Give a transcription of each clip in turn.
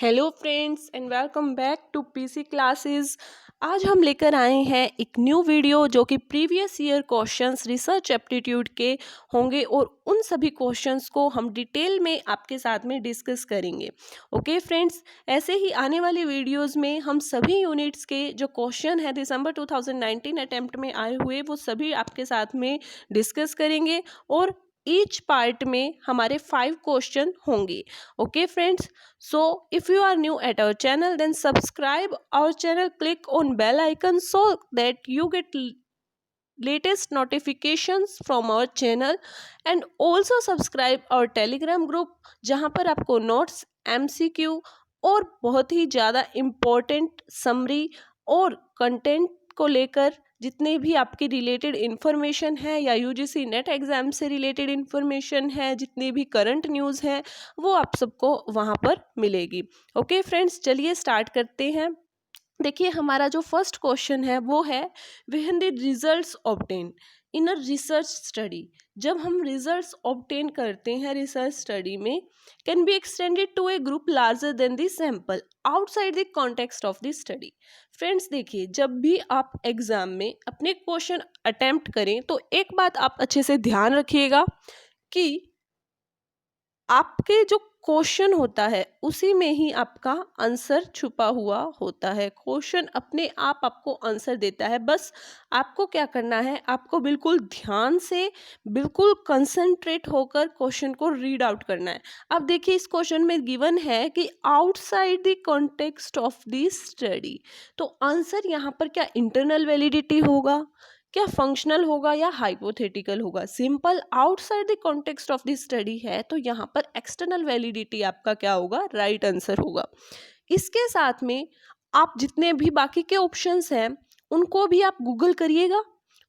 Hello friends and welcome back to PC classes. आज हम लेकर आए हैं एक न्यू वीडियो जो कि previous year questions research aptitude के होंगे और उन सभी क्वेश्चंस को हम डिटेल में आपके साथ में डिस्कस करेंगे। ओके फ्रेंड्स, ऐसे ही आने वाली वीडियोस में हम सभी यूनिट्स के जो क्वेश्चन है दिसंबर 2019 अटेम्प्ट में आए हुए वो सभी आपके साथ में डिस्कस करेंगे और ईच पार्ट में हमारे 5 क्वेश्चन होंगे। Okay friends, so if you are new at our channel then subscribe our channel, click on bell icon so that you get latest notifications from our channel and also subscribe our telegram group जहाँ पर आपको notes MCQ और बहुत ही ज़्यादा important summary और content को लेकर जितने भी आपकी रिलेटेड इन्फॉर्मेशन है या यूजीसी नेट एग्ज़ाम से रिलेटेड इन्फॉर्मेशन है, जितनी भी करंट न्यूज़ है वो आप सबको वहाँ पर मिलेगी। ओके फ्रेंड्स, चलिए स्टार्ट करते हैं। देखिए, हमारा जो फर्स्ट क्वेश्चन है वो है when the results obtain in a research study. जब हम रिजल्ट्स ऑब्टेन करते हैं रिसर्च स्टडी में, can be extended to a group larger than the sample outside the context of the study. Friends देखिए, जब भी आप एग्जाम में अपने क्वेश्चन अटेम्प्ट करें तो एक बात आप अच्छे से ध्यान रखिएगा कि आपके जो क्वेश्चन होता है उसी में ही आपका आंसर छुपा हुआ होता है। क्वेश्चन अपने आप आपको आंसर देता है, बस आपको क्या करना है, आपको बिल्कुल ध्यान से बिल्कुल कंसंट्रेट होकर क्वेश्चन को रीड आउट करना है। अब देखिए, इस क्वेश्चन में गिवन है कि outside the context of the study, तो आंसर यहाँ पर क्या इंटरनल वैलिडिटी होगा, क्या फंक्शनल होगा या हाइपोथेटिकल होगा। Simple outside the context of the study है तो यहाँ पर एक्सटर्नल वैलिडिटी आपका क्या होगा, राइट आंसर होगा। इसके साथ में आप जितने भी बाकी के ऑप्शंस हैं उनको भी आप गूगल करिएगा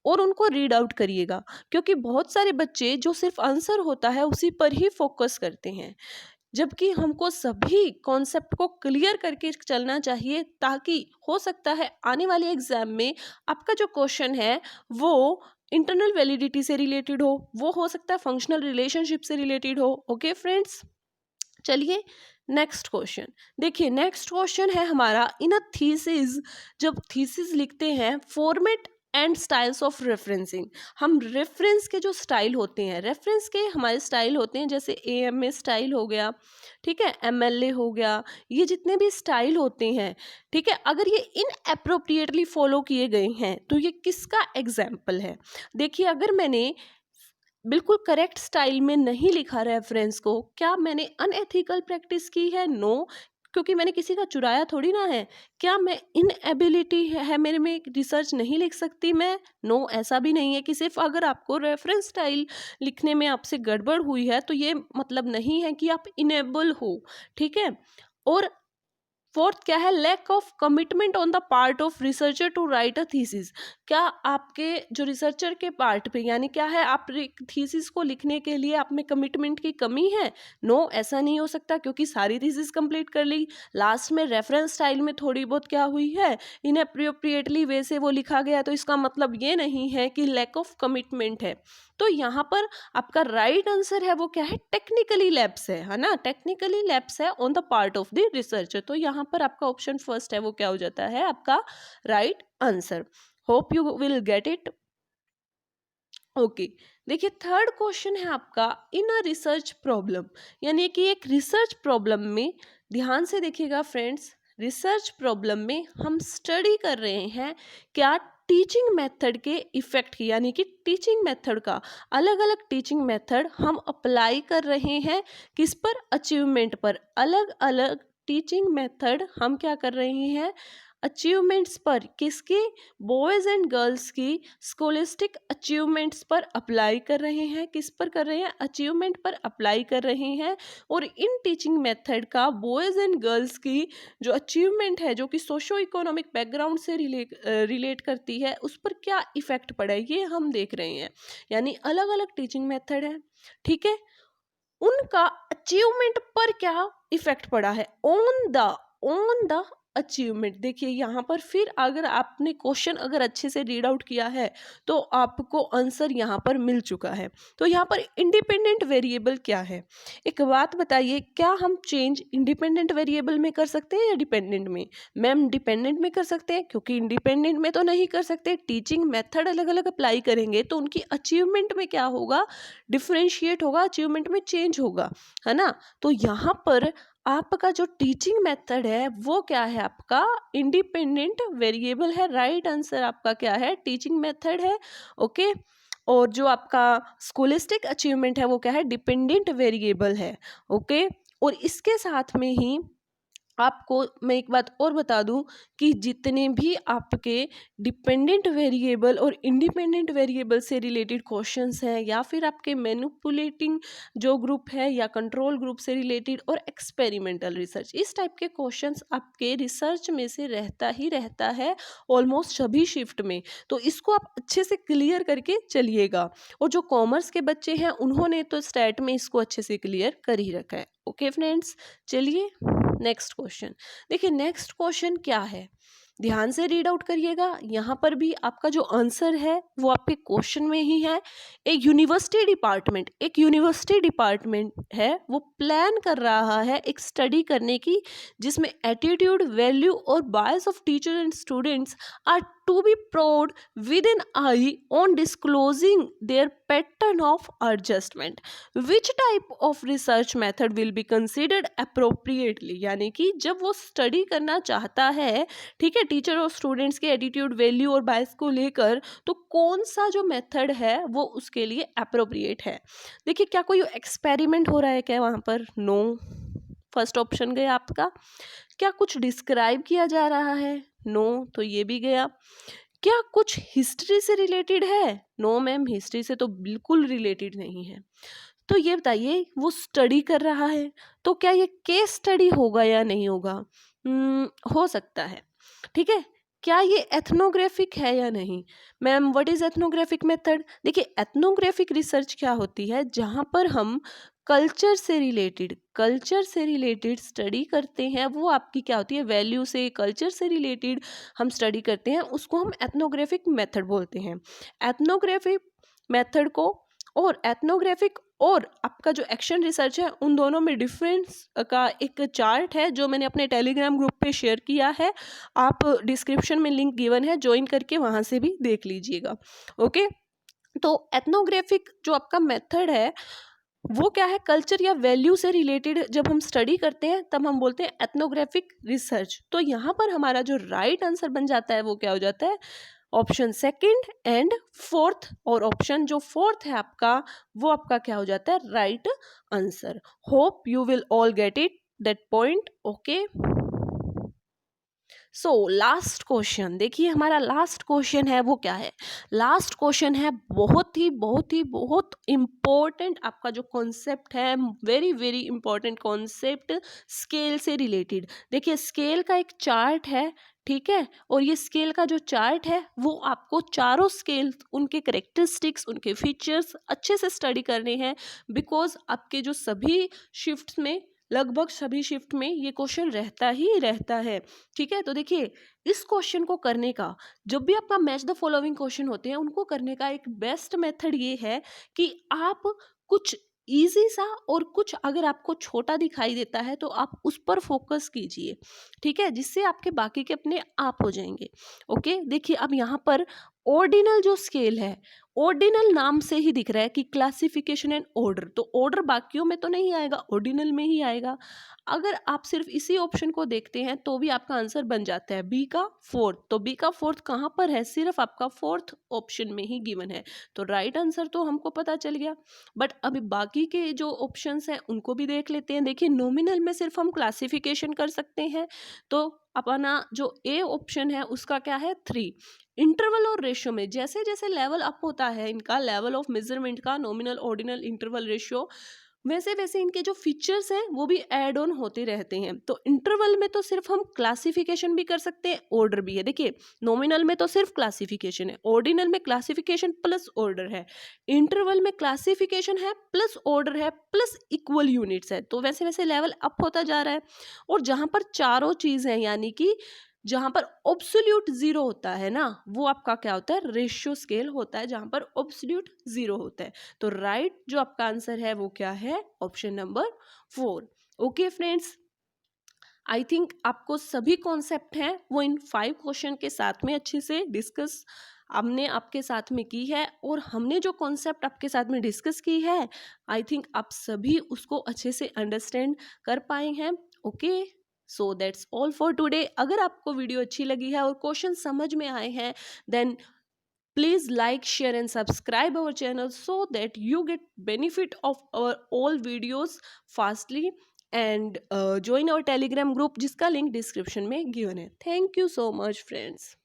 और उनको रीड आउट करिएगा, क्योंकि बहुत सारे बच्चे जो सिर्फ आंसर होता है उसी पर ही फोकस करते हैं, जबकि हमको सभी कॉन्सेप्ट को क्लियर करके चलना चाहिए, ताकि हो सकता है आने वाले एग्जाम में आपका जो क्वेश्चन है वो इंटरनल वैलिडिटी से रिलेटेड हो सकता है फंक्शनल रिलेशनशिप से रिलेटेड हो। ओके फ्रेंड्स, चलिए नेक्स्ट क्वेश्चन देखिए। नेक्स्ट क्वेश्चन है हमारा इन अ थीसिस। जब थीसिस लिखते हैं, format and styles of referencing. हम रेफरेंस के जो स्टाइल होते हैं, रेफरेंस के हमारे स्टाइल होते हैं, जैसे AMA स्टाइल हो गया, ठीक है, MLA हो गया, ये जितने भी स्टाइल होते हैं, ठीक है, अगर ये इनअप्रोप्रिएटली फॉलो किए गए हैं तो ये किसका एग्जाम्पल है। देखिए, अगर मैंने बिल्कुल करेक्ट स्टाइल में नहीं लिखा रेफरेंस को, क्या मैंने अनएथिकल प्रैक्टिस की है? नो, क्योंकि मैंने किसी का चुराया थोड़ी ना है। क्या मैं इनएबिलिटी है मेरे में रिसर्च नहीं लिख सकती मैं? नो, ऐसा भी नहीं है कि सिर्फ अगर आपको रेफरेंस स्टाइल लिखने में आपसे गड़बड़ हुई है तो ये मतलब नहीं है कि आप इनेबल हो, ठीक है। और फोर्थ क्या है, lack of commitment on the part of researcher to write a thesis. क्या आपके जो रिसर्चर के पार्ट पे, यानी क्या है, आप थीसिस को लिखने के लिए आप में कमिटमेंट की कमी है? नो, ऐसा नहीं हो सकता, क्योंकि सारी थीसिस कंप्लीट कर ली, लास्ट में रेफरेंस स्टाइल में थोड़ी बहुत क्या हुई है, इनअप्रोप्रिएटली वे से वो लिखा गया, तो इसका मतलब ये नहीं है कि लैक ऑफ कमिटमेंट है। तो यहाँ पर आपका राइट आंसर है वो क्या है, टेक्निकली लैप्स है ना, टेक्निकली लैप्स है on the part of the researcher. तो यहाँ पर आपका ऑप्शन फर्स्ट है वो क्या हो जाता है, आपका right answer. Hope you will get it. Okay, देखिए थर्ड क्वेश्चन है आपका इन अ रिसर्च प्रॉब्लम, यानी कि एक रिसर्च प्रॉब्लम में, ध्यान से देखिएगा फ्रेंड्स, रिसर्च प्रॉब्लम में हम स्टडी कर रहे हैं क्या टीचिंग मेथड के इफेक्ट की, यानी कि टीचिंग मेथड का अलग अलग टीचिंग मेथड हम अप्लाई कर रहे हैं किस पर, अचीवमेंट पर। अलग अलग टीचिंग मेथड हम क्या कर रहे हैं, अचीवमेंट्स पर, किसके, बॉयज़ एंड गर्ल्स की स्कोलिस्टिक अचीवमेंट्स पर अप्लाई कर रहे हैं। किस पर कर रहे हैं, अचीवमेंट पर अप्लाई कर रहे हैं। और इन टीचिंग मेथड का बॉयज़ एंड गर्ल्स की जो अचीवमेंट है, जो कि सोशो इकोनॉमिक बैकग्राउंड से रिलेट करती है, उस पर क्या इफेक्ट पड़ा है, ये हम देख रहे हैं। यानी अलग अलग टीचिंग मेथड है, ठीक है, उनका अचीवमेंट पर क्या इफेक्ट पड़ा है, ऑन द अचीवमेंट। देखिए यहाँ पर फिर अगर आपने क्वेश्चन अगर अच्छे से रीड आउट किया है तो आपको आंसर यहाँ पर मिल चुका है। तो यहाँ पर इंडिपेंडेंट वेरिएबल क्या है? एक बात बताइए, क्या हम चेंज इंडिपेंडेंट वेरिएबल में कर सकते हैं या डिपेंडेंट में? मैम डिपेंडेंट में कर सकते हैं, क्योंकि इंडिपेंडेंट में तो नहीं कर सकते। टीचिंग मेथड अलग अलग अप्लाई करेंगे तो उनकी अचीवमेंट में क्या होगा, डिफ्रेंशिएट होगा, अचीवमेंट में चेंज होगा, है ना। तो यहाँ पर आपका जो टीचिंग मेथड है वो क्या है, आपका इंडिपेंडेंट वेरिएबल है। राइट आंसर आपका क्या है, टीचिंग मेथड है। ओके। और जो आपका स्कूलिस्टिक अचीवमेंट है वो क्या है, डिपेंडेंट वेरिएबल है। ओके। और इसके साथ में ही आपको मैं एक बात और बता दूं कि जितने भी आपके डिपेंडेंट वेरिएबल और इंडिपेंडेंट वेरिएबल से रिलेटेड क्वेश्चंस हैं, या फिर आपके मैनिपुलेटिंग जो ग्रुप है या कंट्रोल ग्रुप से रिलेटेड और एक्सपेरिमेंटल रिसर्च, इस टाइप के क्वेश्चंस आपके रिसर्च में से रहता ही रहता है ऑलमोस्ट सभी शिफ्ट में। तो इसको आप अच्छे से क्लियर करके चलिएगा। और जो कॉमर्स के बच्चे हैं उन्होंने तो स्टैट में इसको अच्छे से क्लियर कर ही रखा है। ओके फ्रेंड्स, चलिए नेक्स्ट क्वेश्चन। देखिए नेक्स्ट क्वेश्चन क्या है, ध्यान से रीड आउट करिएगा। यहाँ पर भी आपका जो आंसर है वो आपके क्वेश्चन में ही है। एक यूनिवर्सिटी डिपार्टमेंट है, वो प्लान कर रहा है एक स्टडी करने की जिसमें एटीट्यूड, वैल्यू और bias of teacher and students are to be prod with an eye on disclosing their pattern of adjustment. Which type of research method will be considered appropriately. यानी कि जब वो स्टडी करना चाहता है, ठीक है, टीचर और स्टूडेंट्स के एटीट्यूड, वैल्यू और बायस को लेकर, तो कौन सा जो मेथड है वो उसके लिए अप्रोप्रिएट है। देखिए क्या कोई एक्सपेरिमेंट हो रहा है क्या वहाँ पर? नो। फर्स्ट ऑप्शन गया आपका। क्या कुछ डिस्क्राइब किया जा रहा है? नो, तो ये भी गया। क्या कुछ हिस्ट्री से रिलेटेड है? नो मैम, हिस्ट्री से तो बिल्कुल रिलेटेड नहीं है। तो ये बताइए वो स्टडी कर रहा है, तो क्या ये केस स्टडी होगा या नहीं होगा? हो सकता है, ठीक है। क्या ये एथनोग्राफिक है या नहीं? Ma'am what is ethnographic method? देखिए एथनोग्राफिक रिसर्च क्या होती है, जहाँ पर हम कल्चर से रिलेटेड स्टडी करते हैं। वो आपकी क्या होती है, वैल्यू से, कल्चर से रिलेटेड हम स्टडी करते हैं, उसको हम एथनोग्राफिक मेथड बोलते हैं। एथनोग्राफिक मेथड को और एथनोग्राफिक और आपका जो एक्शन रिसर्च है, उन दोनों में डिफरेंस का एक चार्ट है जो मैंने अपने टेलीग्राम ग्रुप पे शेयर किया है। आप डिस्क्रिप्शन में लिंक गिवन है, ज्वाइन करके वहाँ से भी देख लीजिएगा। ओके। तो एथनोग्राफिक जो आपका मेथड है वो क्या है, कल्चर या वैल्यू से रिलेटेड जब हम स्टडी करते हैं तब हम बोलते हैं एथनोग्राफिक रिसर्च। तो यहाँ पर हमारा जो राइट आंसर बन जाता है वो क्या हो जाता है, ऑप्शन सेकंड एंड फोर्थ। और ऑप्शन जो फोर्थ है आपका, वो आपका क्या हो जाता है, right answer. Hope you will all get it that point. Okay. So last question, देखिए हमारा लास्ट क्वेश्चन है वो क्या है, लास्ट क्वेश्चन है बहुत इम्पोर्टेंट। आपका जो कॉन्सेप्ट है, very very important concept, scale से रिलेटेड। देखिए स्केल का एक चार्ट है, ठीक है, और ये स्केल का जो चार्ट है वो आपको चारों स्केल, उनके करेक्टरिस्टिक्स, उनके फीचर्स अच्छे से स्टडी करने हैं। बिकॉज आपके जो सभी शिफ्ट में, लगभग सभी शिफ्ट में ये क्वेश्चन रहता ही रहता है, ठीक है। तो देखिए इस क्वेश्चन को करने का, जब भी आपका मैच द फॉलोइंग क्वेश्चन होते हैं उनको करने का एक बेस्ट मेथड ये है कि आप कुछ इजी सा और कुछ अगर आपको छोटा दिखाई देता है तो आप उस पर फोकस कीजिए, ठीक है, जिससे आपके बाकी के अपने आप हो जाएंगे। ओके। देखिए अब यहाँ पर ऑर्डिनल जो स्केल है, ऑर्डिनल नाम से ही दिख रहा है कि क्लासिफिकेशन एंड ऑर्डर, तो ऑर्डर बाकियों में तो नहीं आएगा, ऑर्डिनल में ही आएगा। अगर आप सिर्फ इसी ऑप्शन को देखते हैं तो भी आपका आंसर बन जाता है बी का फोर्थ। तो बी का फोर्थ कहाँ पर है, सिर्फ आपका फोर्थ ऑप्शन में ही गिवन है। तो राइट आंसर तो हमको पता चल गया। बट अभी बाकी के जो ऑप्शंस हैं उनको भी देख लेते हैं। देखिए नॉमिनल में सिर्फ हम क्लासिफिकेशन कर सकते हैं, तो अपना जो ए ऑप्शन है उसका क्या है, 3। इंटरवल और रेशियो में जैसे जैसे लेवल अप होता है इनका, लेवल ऑफ मेजरमेंट का, नॉमिनल, ऑर्डिनल, इंटरवल, रेशियो, वैसे वैसे इनके जो फीचर्स हैं वो भी ऐड ऑन होते रहते हैं। तो इंटरवल में तो सिर्फ हम क्लासिफिकेशन भी कर सकते हैं, ऑर्डर भी है। देखिए नॉमिनल में तो सिर्फ क्लासिफिकेशन है, ऑर्डिनल में क्लासिफिकेशन प्लस ऑर्डर है, इंटरवल में क्लासिफिकेशन है प्लस ऑर्डर है प्लस इक्वल यूनिट्स है। तो वैसे वैसे लेवल अप होता जा रहा है। और जहाँ पर चारों चीज़ हैं, यानी कि जहाँ पर ऑब्सोल्यूट जीरो होता है ना, वो आपका क्या होता है, रेशियो स्केल होता है, जहाँ पर ऑब्सोल्यूट जीरो होता है। तो राइट जो आपका आंसर है वो क्या है, option number 4। Okay friends, I think आपको सभी कॉन्सेप्ट हैं वो इन 5 क्वेश्चन के साथ में अच्छे से डिस्कस हमने आपके साथ में की है। और हमने जो कॉन्सेप्ट आपके साथ में डिस्कस की है, आई थिंक आप सभी उसको अच्छे से अंडरस्टैंड कर पाए हैं। Okay, so that's all for today. अगर आपको वीडियो अच्छी लगी है और क्वेश्चन समझ में आए हैं, then please like, share and subscribe our channel so that you get benefit of our all videos fastly, and join our telegram group जिसका लिंक डिस्क्रिप्शन में given है। Thank you so much friends.